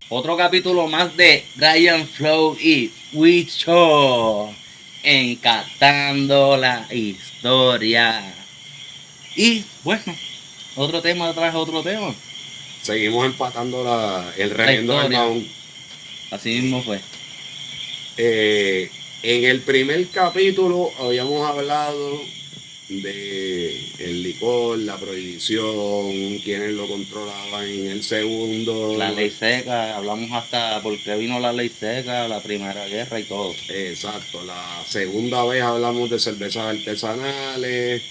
Otro capítulo más de Brian Flow y Wicho. Encantando la historia. Y bueno, otro tema tras otro tema. Seguimos empatando el La reyendo del historia. baúl. Así mismo fue. En el primer capítulo habíamos hablado de el licor, la prohibición, quiénes lo controlaban. En el segundo, La ley seca, hablamos hasta por qué vino la ley seca, la primera guerra y todo. exacto, la segunda vez hablamos de cervezas artesanales.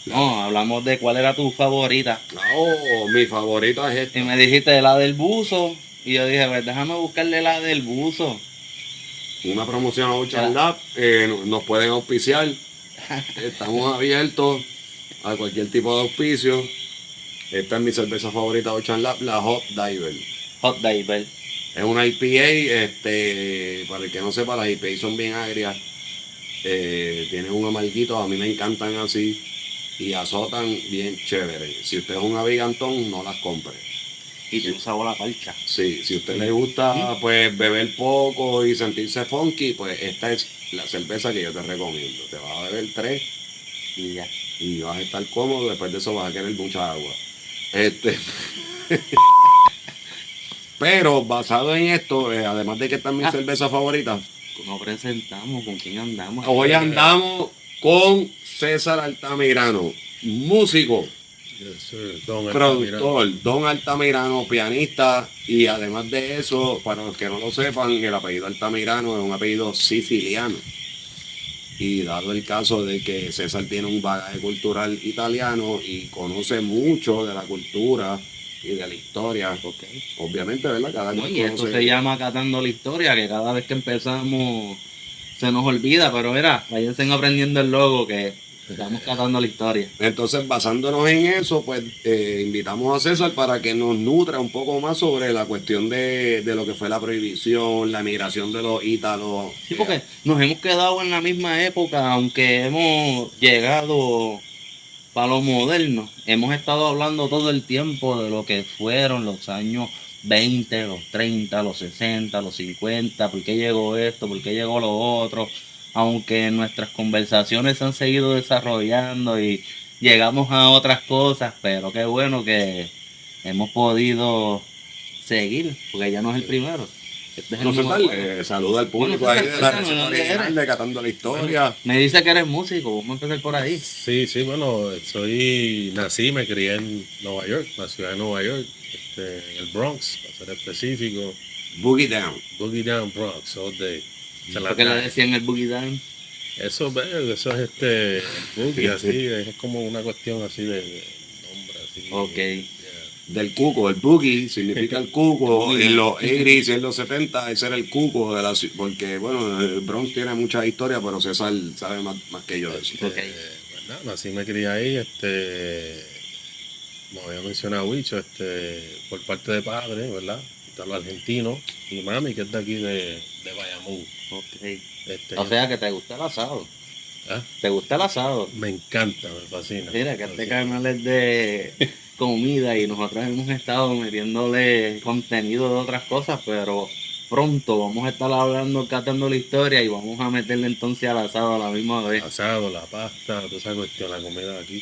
No, hablamos de cuál era tu favorita. Mi favorita es Y esta. me dijiste la del buzo. Y yo dije, pues déjame buscarle la del buzo. Una promoción a Ocean Era- Lab, nos pueden auspiciar. Estamos abiertos a cualquier tipo de auspicio. Esta es mi cerveza favorita Ocean Lab, la Hot Diver. Hot Diver. Es una IPA, para el que no sepa, las IPA son bien agrias. Tienen un amarguito, a mí me encantan así. Y azotan bien chévere. Si usted es un abigantón, no las compre. Y tiene un sabor a parcha. Sí, si a usted le gusta pues beber poco y sentirse funky, pues esta es la cerveza que yo te recomiendo. Te vas a beber 3 Y ya. y vas a estar cómodo, después de eso vas a querer mucha agua. Pero basado en esto, además de que esta es mi cerveza favorita, No presentamos con quién andamos. hoy andamos con César Altamirano, músico, productor, Don Altamirano, pianista, y además de eso, para los que no lo sepan, el apellido Altamirano es un apellido siciliano. Y dado el caso de que César tiene un bagaje cultural italiano y conoce mucho de la cultura y de la historia, obviamente, ¿verdad? Cada No, cual y esto conoce. se llama Catando la Historia, que cada vez que empezamos se nos olvida, pero mira, váyanse aprendiendo el logo que estamos catando la historia. Entonces, basándonos en eso, pues invitamos a César para que nos nutra un poco más sobre la cuestión de lo que fue la prohibición, la migración de los ítalos. Sí, porque nos hemos quedado en la misma época, aunque hemos llegado para lo moderno. Hemos estado hablando todo el tiempo de lo que fueron los años 20, los 30, los 60, los 50, por qué llegó esto, por qué llegó lo otro. Aunque nuestras conversaciones se han seguido desarrollando y llegamos a otras cosas, pero qué bueno que hemos podido seguir, porque ya no es el primero. Este es el Bueno, número César, uno. saluda al público Bueno, ahí César, de la cuéntanos, receta ¿dónde original eres? de Catando la Historia. Me dice que eres músico, vamos a empezar por ahí. Sí, bueno, nací, me crié en Nueva York, la ciudad de Nueva York, en el Bronx, para ser específico. Boogie Down. Boogie Down Bronx, all day. ¿Por qué le decían el Boogie Down? Eso es el boogie, así, es como una cuestión así de nombre, así. Ok. Yeah. Del cuco, el boogie significa el cuco. En los 80s y en los 70 ese era el cuco de la ciudad, porque bueno, el Bronx tiene mucha historia, pero César sabe más que yo de eso. Okay. Bueno, nací, me crié ahí, como había mencionado Wicho, por parte de padre, ¿verdad? Italo argentino, y mami, que es de aquí de Bayamón. Okay. O sea que te gusta el asado. ¿Ah? ¿Te gusta el asado? Me encanta, me fascina. Mira, que este canal es de comida y nosotros hemos estado metiéndole contenido de otras cosas, pero pronto vamos a estar hablando, catando la historia y vamos a meterle entonces al asado a la misma vez. Asado, la pasta, toda esa cuestión, la comida de aquí.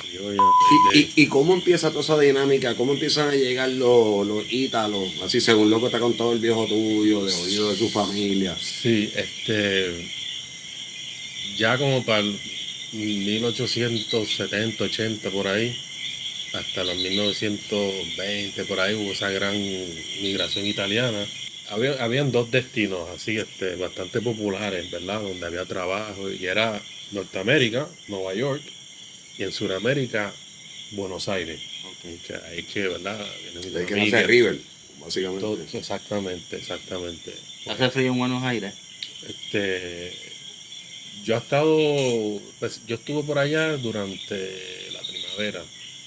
¿Y cómo empieza toda esa dinámica? ¿Cómo empiezan a llegar los ítalos? Así según lo que te ha contado el viejo tuyo, de oído de su familia. Sí, ya como para el 1870, 80 por ahí, hasta los 1920 por ahí hubo esa gran migración italiana. Habían dos destinos así bastante populares, ¿verdad? Donde había trabajo, y era Norteamérica, Nueva York, y en Sudamérica, Buenos Aires. Okay. Que ahí que, ¿verdad? De que nace River, básicamente. Exactamente. ¿Hace frío en Buenos Aires? Yo estuve por allá durante la primavera.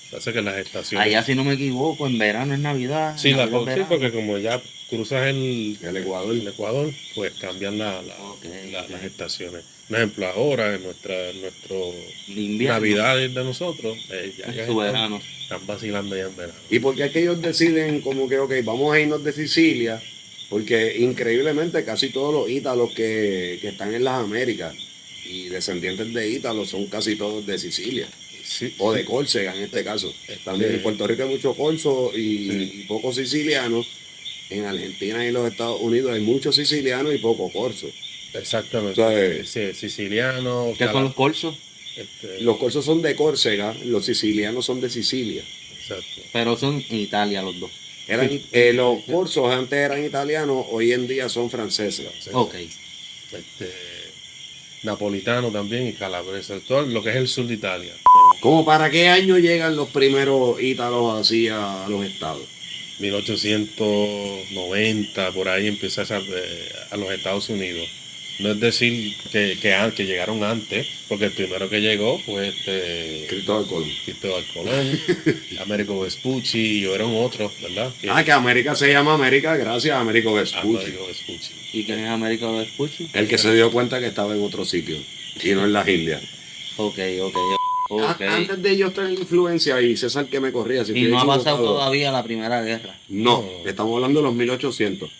Parece que las estaciones. Allá, si no me equivoco, en verano es Navidad. Sí, Navidad es sí, verano. porque como ya cruzas El Ecuador. pues cambian Ok, las estaciones. Por ejemplo, ahora en nuestro de invierno, Navidad de nosotros, ya en ellos su verano. están vacilando ya en verano. ¿Y por qué es que ellos deciden como que, ok, vamos a irnos de Sicilia? Porque increíblemente casi todos los ítalos que están en las Américas y descendientes de ítalos son casi todos de Sicilia. Sí, O de sí. Córcega en este caso. También en Puerto Rico hay mucho corso y pocos sicilianos. En Argentina y en los Estados Unidos hay muchos sicilianos y poco corso. Exactamente. O sea, Sí, siciliano, ¿Qué son los corsos? los corsos son de Córcega, los sicilianos son de Sicilia. Exacto. Pero son en Italia los dos. Los corsos antes eran italianos, hoy en día son franceses. Ok. Napolitano también y calabresa, todo lo que es el sur de Italia. ¿Cómo para qué año llegan los primeros ítalos así a los estados? 1890, por ahí empieza a los Estados Unidos. No es decir que llegaron antes, porque el primero que llegó fue Cristóbal Colón. Cristóbal Colón, Américo Vespucci y eran otros, ¿verdad? Que América se llama América gracias a Américo Vespucci. Américo Vespucci. ¿Y quién es Américo Vespucci? El que se dio cuenta que estaba en otro sitio y no en las Indias. Ok. Antes de ellos tener influencia, y César que me corría. Si Y estoy no ha pasado equivocado. todavía la Primera Guerra. No, estamos hablando de los 1800.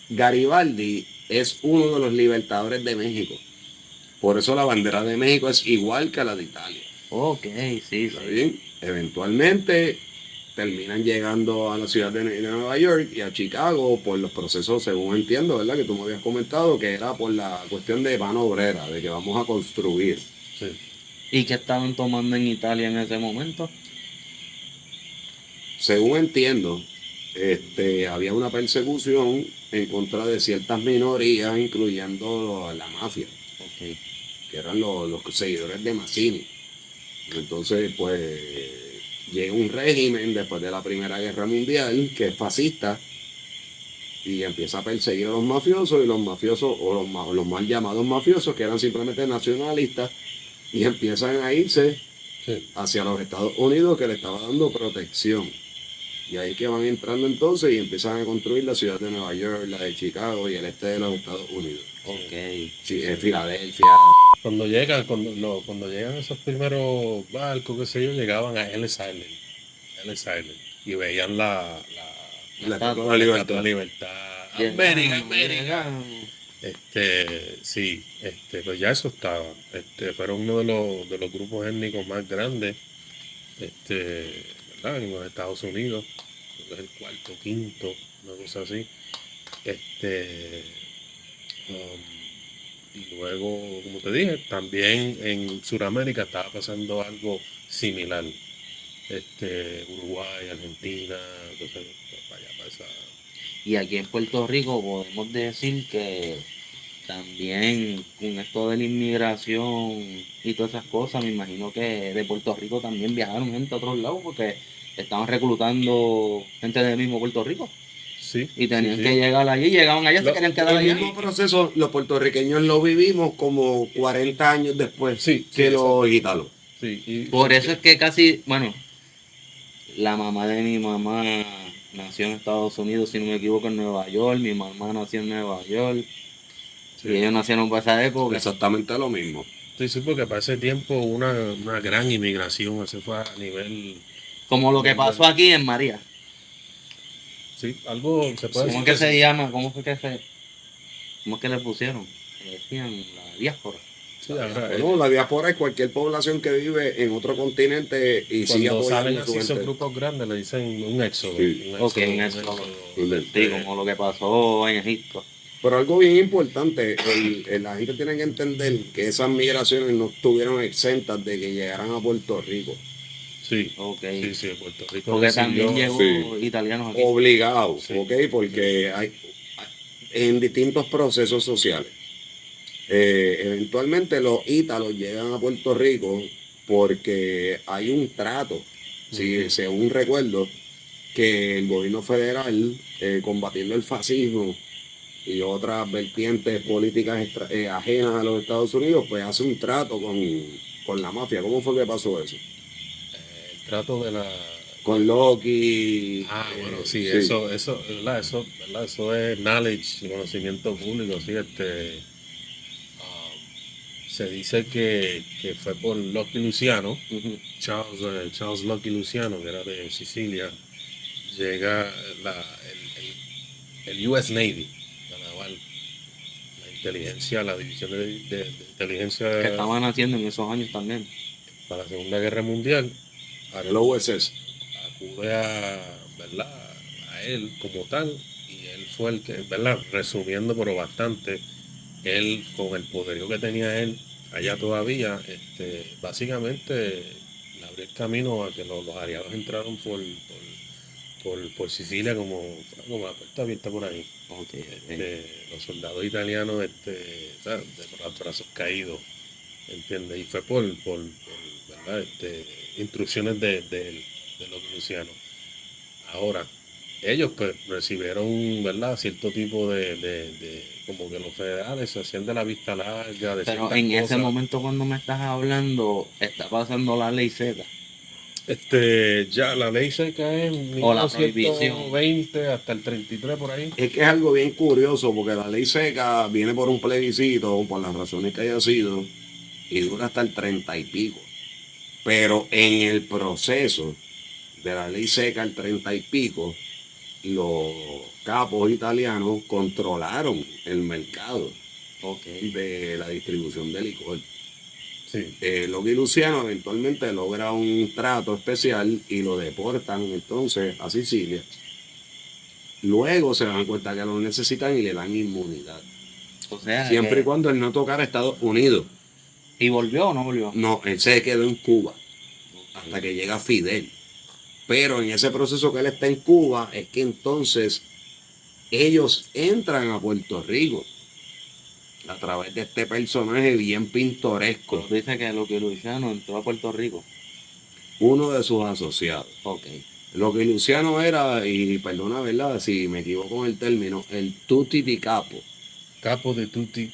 Garibaldi es uno de los libertadores de México. Por eso la bandera de México es igual que la de Italia. Ok, sí. ¿Está bien? Eventualmente terminan llegando a la ciudad de Nueva York y a Chicago por los procesos, según entiendo, ¿verdad? Que tú me habías comentado, que era por la cuestión de mano obrera, de que vamos a construir. Sí. ¿Y qué estaban tomando en Italia en ese momento? Según entiendo, había una persecución en contra de ciertas minorías, incluyendo la mafia, Ok. que eran los seguidores de Mazzini. Entonces, pues, llega un régimen después de la Primera Guerra Mundial que es fascista y empieza a perseguir a los mafiosos, y los mafiosos, o los mal llamados mafiosos, que eran simplemente nacionalistas, y empiezan a irse hacia los Estados Unidos, que le estaba dando protección. Y ahí que van entrando entonces y empiezan a construir la ciudad de Nueva York, la de Chicago y el este de los Estados Unidos. Ok. Sí, Filadelfia. Cuando llegan esos primeros barcos, qué sé yo, llegaban a Ellis Island, y veían la Estatua de la Estatua de Libertad. Libertad. América. Llegamos. Sí, pues ya eso estaba. Fueron uno de los grupos étnicos más grandes, ¿verdad? En los Estados Unidos. Creo que es el cuarto, quinto, una cosa así. Y luego, como te dije, también en Sudamérica estaba pasando algo similar. Uruguay, Argentina, entonces, para allá, para esa. Y aquí en Puerto Rico podemos decir que también con esto de la inmigración y todas esas cosas, me imagino que de Puerto Rico también viajaron gente a otros lados porque estaban reclutando gente del mismo Puerto Rico. Sí, Y tenían sí. que llegar allí, llegaban allá, se querían quedar El allá. mismo proceso los puertorriqueños lo vivimos como 40 años después Sí, que sí, los italos. Sí, y Por eso es que casi, bueno, la mamá de mi mamá nació en Estados Unidos, si no me equivoco, en Nueva York, mi mamá nació en Nueva York, sí. y ellos nacieron para esa época. Exactamente lo mismo. Sí, porque para ese tiempo una gran inmigración, se fue a nivel, Como lo que pasó aquí en María. sí, algo se puede ¿Cómo decir es que se sí. llama? ¿Cómo es que le pusieron? Le decían la diáspora. Sí, ajá, Bueno, la diáspora es cualquier población que vive en otro continente y sigue cuando salen apoyando su así esos gente. grupos grandes le dicen un éxodo. Sí. Ok, un éxodo. Sí, como lo que pasó en Egipto. Pero algo bien importante, la gente tiene que entender que esas migraciones no estuvieron exentas de que llegaran a Puerto Rico. Sí, Ok. sí, Puerto Rico Porque recibió- también llegó sí. italianos aquí. Obligados, Sí. ¿ok? Porque hay en distintos procesos sociales. Eventualmente los ítalos llegan a Puerto Rico porque hay un trato, si según recuerdo, que el gobierno federal, combatiendo el fascismo y otras vertientes políticas ajenas a los Estados Unidos, pues hace un trato con la mafia. ¿Cómo fue que pasó eso? el trato de con Loki. Bueno, sí, eso, ¿verdad? ¿Verdad? Eso es knowledge, conocimiento público, sí, se dice que fue por Lucky Luciano, Ujú. Charles Lucky Luciano, que era de Sicilia, llega el US Navy, la naval, la inteligencia, la división de inteligencia Que estaban haciendo en esos años también. para la Segunda Guerra Mundial, El OSS. acude ¿verdad? A él como tal, y él fue el que, ¿verdad? Resumiendo, pero bastante, él con el poderío que tenía él allá todavía, básicamente le abrió el camino a que los aliados entraron por Sicilia como la puerta abierta por ahí. Ok, Los soldados italianos, ¿sabes? De los brazos caídos, ¿entiendes? Y fue ¿verdad? Instrucciones de los Lucianos. Ahora, ellos pues recibieron, ¿verdad? Cierto tipo como que los federales se hacían de la vista larga, de Pero ciertas en ese cosas. momento cuando me estás hablando, está pasando la ley Z Ya la ley seca es o la prohibición. 1920 hasta el 33 por ahí. Es que es algo bien curioso porque la ley seca viene por un plebiscito, por las razones que haya sido, y dura hasta el 30 y pico. Pero en el proceso de la ley seca, el 30 y pico, los capos italianos controlaron el mercado Ok. de la distribución de licor. Sí. Loki Luciano eventualmente logra un trato especial y lo deportan entonces a Sicilia. Luego se dan cuenta que lo necesitan y le dan inmunidad. O sea, Siempre y que, cuando él no tocara Estados Unidos. ¿y volvió o no volvió? No, él se quedó en Cuba hasta que llega Fidel. Pero en ese proceso que él está en Cuba es que entonces ellos entran a Puerto Rico a través de este personaje bien pintoresco, Pero dice que lo que Luciano entró a Puerto Rico. uno de sus asociados. Ok. Lo que Luciano era, y perdona, ¿verdad? Si me equivoco en el término, el tutti di capo. Capo de tutti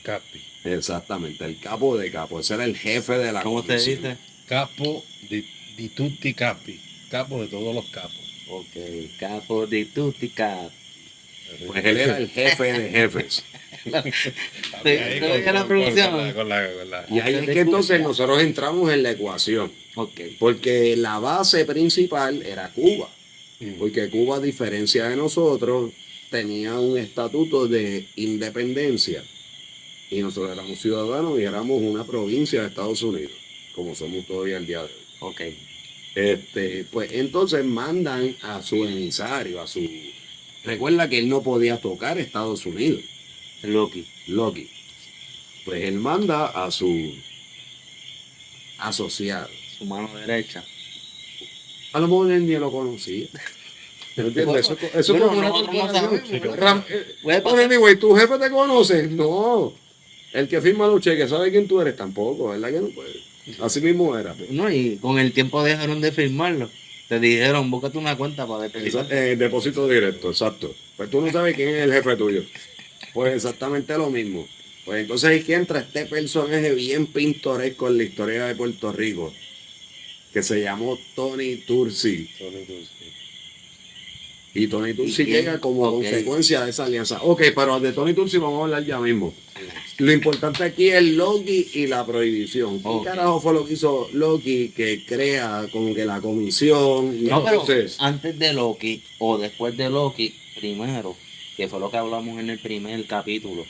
capi. Exactamente, el capo de capo. Ese era el jefe de la ¿Cómo se comisión. dice? Capo di tutti capi. Capo de todos los capos. Ok, capo de tutti cap. Pues él era el jefe de jefes. Ahí ¿Te oye la producción? con la- Y ahí es que entonces nosotros entramos en la ecuación. Ok. Porque la base principal era Cuba. Porque Cuba, a diferencia de nosotros, tenía un estatuto de independencia. Y nosotros éramos ciudadanos y éramos una provincia de Estados Unidos, como somos todavía el día de hoy. Ok. Pues entonces mandan a su emisario, a su... Recuerda que él no podía tocar Estados Unidos, Loki. Loki. Pues él manda a su asociado. Su mano derecha. A lo mejor él ni lo conocía. ¿Me entiendes? Eso Bueno, es como una nosotros no corporación. sabemos. Puede pasar. Anyway, ¿tu jefe te conoce? No. El que firma los cheques sabe quién tú eres tampoco, ¿verdad que no puede? Así mismo era. No, y con el tiempo dejaron de firmarlo. Te dijeron, búscate una cuenta para depositar. Depósito directo, exacto. Pues tú no sabes quién es el jefe tuyo. Pues exactamente lo mismo. Pues entonces aquí entra este personaje bien pintoresco en la historia de Puerto Rico, que se llamó Tony Tursi. Y Tony Tursi ¿Y quién? llega como Ok. consecuencia de esa alianza. Ok, pero de Tony Tursi vamos a hablar ya mismo. Lo importante aquí es Loki y la prohibición. ¿Qué Ok. carajo fue lo que hizo Loki que crea como que la comisión? Y No, pero entonces, antes de Loki o después de Loki, primero, que fue lo que hablamos en el primer capítulo,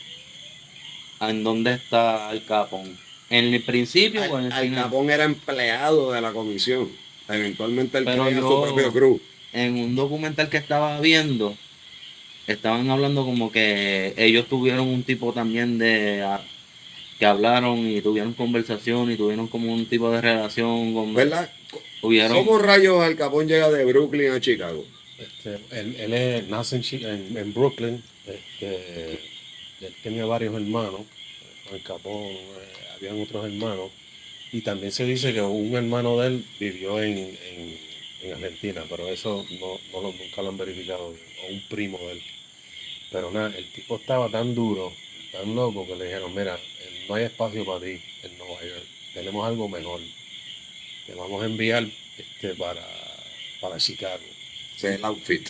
¿en dónde está Al Capone? ¿En el principio o en el Al final? Capón era empleado de la comisión. Eventualmente él Pero crea yo- su propio crew. En un documental que estaba viendo, estaban hablando como que ellos tuvieron un tipo también que hablaron y tuvieron conversación y tuvieron como un tipo de relación con... ¿Verdad? Hubieron... ¿Cómo rayos Al Capón llega de Brooklyn a Chicago? Él nace en Brooklyn. Él tenía varios hermanos. Al Capón, habían otros hermanos. Y también se dice que un hermano de él vivió en Argentina, pero eso nunca lo han verificado. O un primo de él. Pero nada, el tipo estaba tan duro, tan loco, que le dijeron, mira, no hay espacio para ti en Nueva York. Tenemos algo mejor. Te vamos a enviar para para Chicago. Ese es el outfit.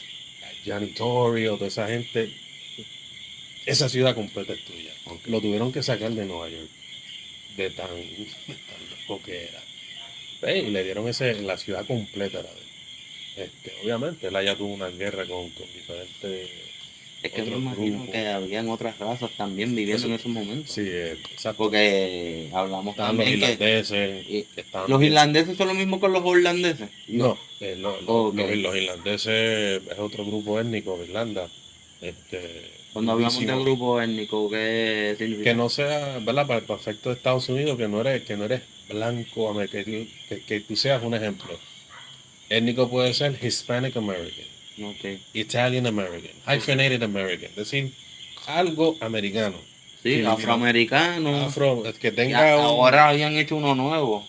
Janitorio, toda esa gente, esa ciudad completa es tuya. Ok. Lo tuvieron que sacar de Nueva York, de tan loco que era. Y le dieron la ciudad completa era de él. Obviamente, él allá tuvo una guerra con diferentes Es que me otros imagino grupos. que habían otras razas también viviendo Eso- en esos momentos. Sí, exacto. Porque hablamos Estaban los también que irlandeses. y- estaban los bien- irlandeses son lo mismo que los holandeses. No, Ok. los irlandeses es otro grupo étnico de Irlanda. Cuando hablamos de durísimo. grupo étnico, ¿qué significa? Que no sea, ¿verdad? Para el efecto de Estados Unidos, que no eres blanco, que tú seas un ejemplo. Étnico puede ser Hispanic American, Ok. Italian American, Hyphenated American, es decir, algo americano. Sí, Filipino, afroamericano. Afro, es que Y tenga ahora habían hecho uno nuevo.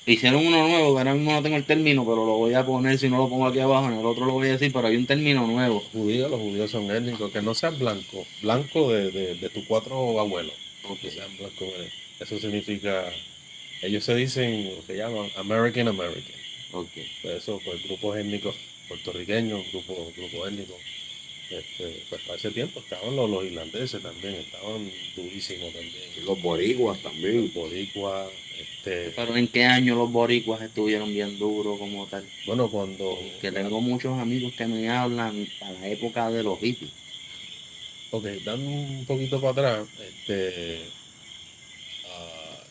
Hicieron uno nuevo, que ahora mismo no tengo el término, pero lo voy a poner, si no lo pongo aquí abajo, en el otro lo voy a decir, pero hay un término nuevo. los judíos son étnicos, que no seas blanco de tus 4 abuelos, Ok. que sean blancos. Eso significa, ellos se dicen, se llaman American American. Ok. Pues eso, pues grupos étnicos puertorriqueños, grupo étnico. Pues para ese tiempo estaban los irlandeses también, estaban durísimos también. Y los boricuas también. Los boricuas, Pero ¿en qué año los boricuas estuvieron bien duros como tal? bueno, cuando, Que tengo muchos amigos que me hablan a la época de los hippies. ok, dando un poquito para atrás,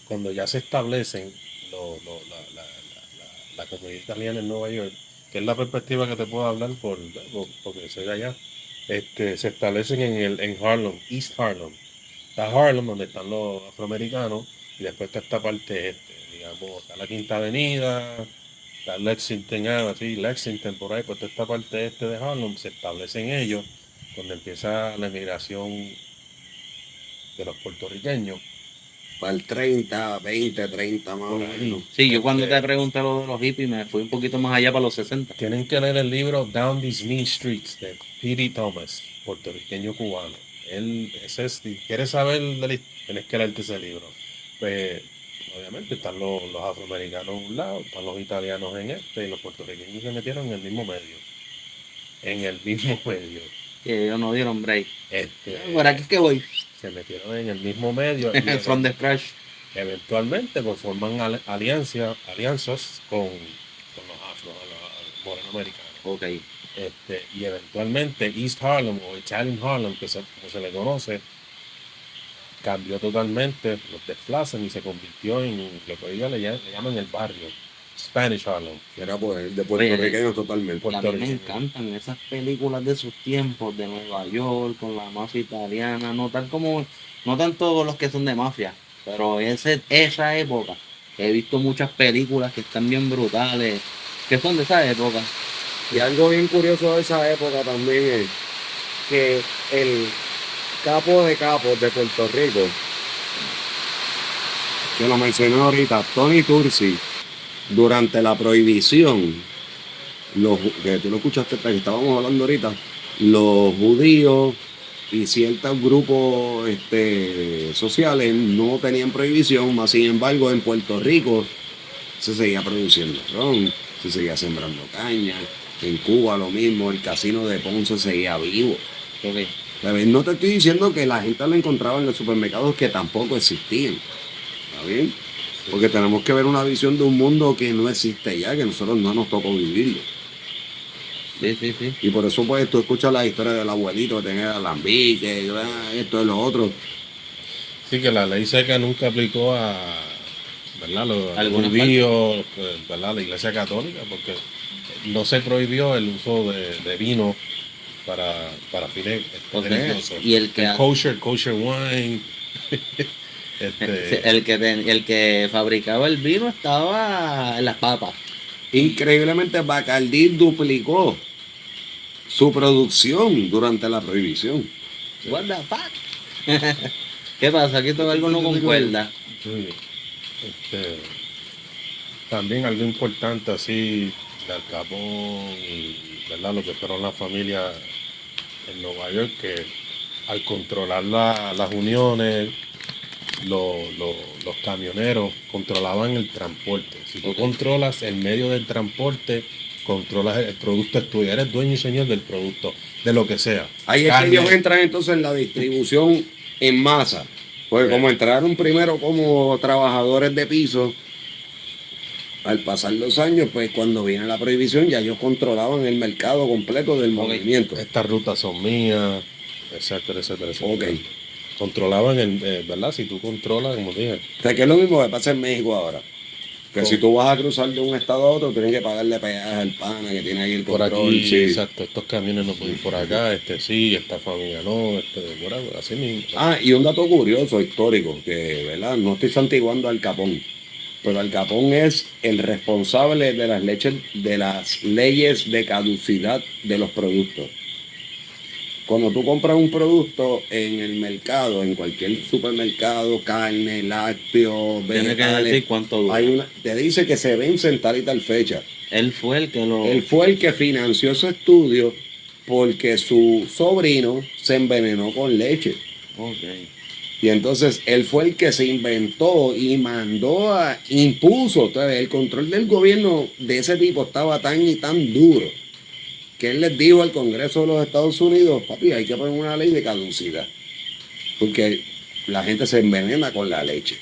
cuando ya se establecen la comunidad italiana en Nueva York, que es la perspectiva que te puedo hablar porque soy de allá, se establecen en Harlem, East Harlem. Está Harlem, donde están los afroamericanos, y después está esta parte digamos, está la Quinta Avenida, está Lexington Avenue, Lexington por ahí, pues toda esta parte de Harlem se establecen ellos, donde empieza la emigración de los puertorriqueños. Para el 30, 20, 30 más o Por ahí. menos. Sí, yo cuando te pregunté lo de los hippies me fui un poquito más allá para los 60. Tienen que leer el libro Down These Mean Streets de P.D. Thomas, puertorriqueño cubano. Si quieres saber tienes que leerte ese libro. Pues, obviamente están los afroamericanos a un lado, están los italianos y los puertorriqueños se metieron en el mismo medio. En el mismo medio. Que ellos no dieron break. Este, Por aquí es que voy. Se metieron en el mismo medio. From the scratch. Eventualmente pues forman alianzas con los morenoamericanos. Ok. Y eventualmente East Harlem o Italian Harlem, como se le conoce, cambió totalmente, los desplazan y se convirtió en lo que hoy día le llaman el barrio, Spanish Harlem. Era pues, de puertorriqueños totalmente. Y a mí me encantan esas películas de sus tiempos, de Nueva York, con la mafia italiana, no tanto los que son de mafia, pero esa época. He visto muchas películas que están bien brutales, que son de esa época. Y algo bien curioso de esa época también es que el capo de capos de Puerto Rico, que lo mencioné ahorita, Tony Tursi, durante la prohibición, que tú lo escuchaste, que estábamos hablando ahorita, los judíos y ciertos grupos sociales no tenían prohibición, más sin embargo en Puerto Rico se seguía produciendo ron, se seguía sembrando caña. En Cuba lo mismo, el casino de Ponce seguía vivo. Okay. No te estoy diciendo que la gente lo encontraba en los supermercados que tampoco existían. ¿Está bien? Porque tenemos que ver una visión de un mundo que no existe ya, que nosotros no nos tocó vivirlo. Sí. Y por eso pues tú escuchas la historia del abuelito que tenía alambique, esto y lo otro. Sí, que la ley seca nunca aplicó a, ¿verdad? Los judíos, ¿verdad? La Iglesia Católica, porque no se prohibió el uso de vino para fines religiosos. Y el kosher wine. El que fabricaba el vino estaba en las papas. Increíblemente Bacardí duplicó su producción durante la prohibición. What the fuck? ¿Qué pasa? Aquí todo algo no concuerda. Sí. También algo importante así de Al Capone y, ¿verdad? Lo que fueron las familias en Nueva York, que al controlar las uniones, los camioneros controlaban el transporte. Si tú Ok. controlas el medio del transporte, controlas el producto, es tuyo, eres dueño y señor del producto, de lo que sea. Ahí es que Carne, ellos entran entonces en la distribución en masa. Porque como entraron primero como trabajadores de piso, al pasar los años, pues cuando viene la prohibición ya ellos controlaban el mercado completo del movimiento. estas rutas son mías, etcétera, etcétera, etcétera. Ok. Controlaban, ¿verdad? Si tú controlas, como dije, O sea, que es lo mismo que pasa en México ahora. Que ¿Cómo? si tú vas a cruzar de un estado a otro, tienes que pagarle peaje al pana que tiene ahí el por control. aquí, Sí. exacto, estos camiones no pueden ir por acá, este sí, esta familia no, así mismo. Ah, y un dato curioso, histórico, que, ¿verdad? No estoy santiguando al Capón, pero Al Capón es el responsable de las leyes de caducidad de los productos. Cuando tú compras un producto en el mercado, en cualquier supermercado, carne, lácteos, Tiene que vegetales, decir cuánto dura. te dice que se vence en tal y tal fecha. Él fue el que lo... Él fue el que financió ese estudio porque su sobrino se envenenó con leche. Ok. Y entonces él fue el que se inventó y impuso. Entonces, el control del gobierno de ese tipo estaba tan y tan duro que él les dijo al Congreso de los Estados Unidos, papi, hay que poner una ley de caducidad. Porque la gente se envenena con la leche.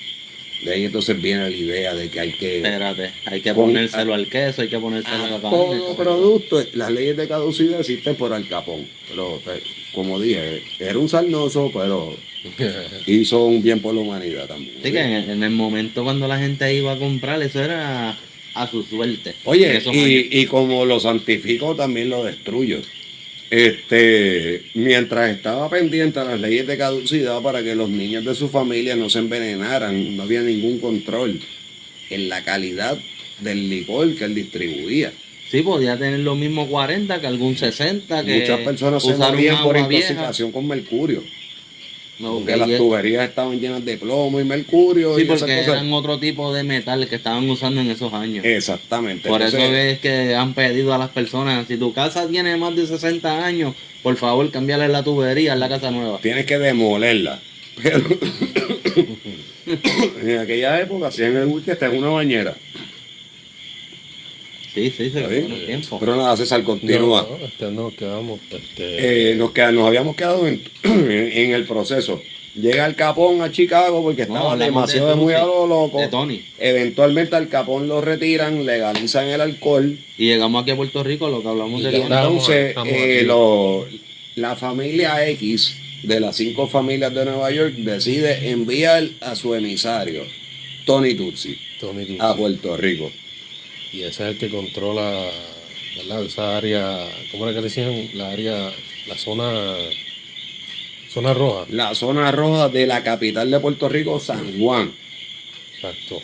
De ahí entonces viene la idea de que hay que... Espérate, hay que Con- ponérselo al queso, hay que ponérselo a la carne. todo producto, las leyes de caducidad existen por Al Capón. Pero, como dije, era un sarnoso, pero hizo un bien por la humanidad también. Así que en el momento cuando la gente iba a comprar, eso era a su suerte. En Oye, esos años. y como lo santifico, también lo destruyo. Mientras estaba pendiente a las leyes de caducidad para que los niños de su familia no se envenenaran, no había ningún control en la calidad del licor que él distribuía. Sí, podía tener lo mismo 40 que algún 60. Que Muchas personas se usar un morían por agua vieja. intoxicación con mercurio. No, Porque ok, las y- tuberías estaban llenas de plomo y mercurio Sí, y esas porque cosas. eran otro tipo de metal que estaban usando en esos años. Exactamente. Por eso Entonces, es que han pedido a las personas, si tu casa tiene más de 60 años, por favor, cambiarle la tubería en la casa nueva. tienes que demolerla. Pero en aquella época hacían el whisky hasta en una bañera. Sí, se ¿Está fue bien? con el tiempo. Pero nada, César, continúa. Nos quedamos, Nos habíamos quedado en el proceso. Llega Al Capón a Chicago porque estaba hablamos demasiado de muy a Lucy, lo loco. de Tony. Eventualmente Al Capón lo retiran, legalizan el alcohol. Y llegamos aquí a Puerto Rico, lo que hablamos de Y Tony. Entonces, estamos aquí. la familia X de las 5 familias de Nueva York decide enviar a su emisario, Tony Tutsi, Tony Dulce. a Puerto Rico. Y ese es el que controla, ¿verdad? Esa área, ¿cómo era que decían? La área, la zona roja. La zona roja de la capital de Puerto Rico, San Juan. Exacto.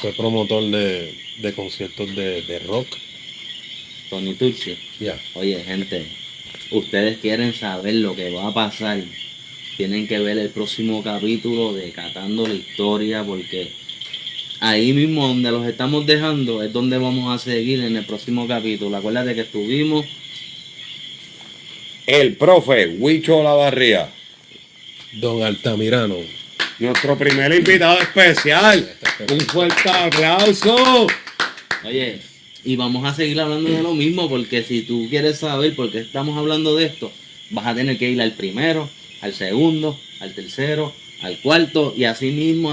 Fue promotor de conciertos de rock. Tony Turci. Ya. Oye, gente, ustedes quieren saber lo que va a pasar, tienen que ver el próximo capítulo de Catando la Historia, porque ahí mismo donde los estamos dejando es donde vamos a seguir en el próximo capítulo. Acuérdate que estuvimos... El profe Huicho Olavarría, Don Altamirano. nuestro primer invitado especial. Un fuerte aplauso. Oye, y vamos a seguir hablando de lo mismo, porque si tú quieres saber por qué estamos hablando de esto, vas a tener que ir al primero, al segundo, al tercero, al cuarto, y así mismo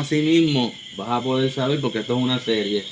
vas a poder saber, porque esto es una serie.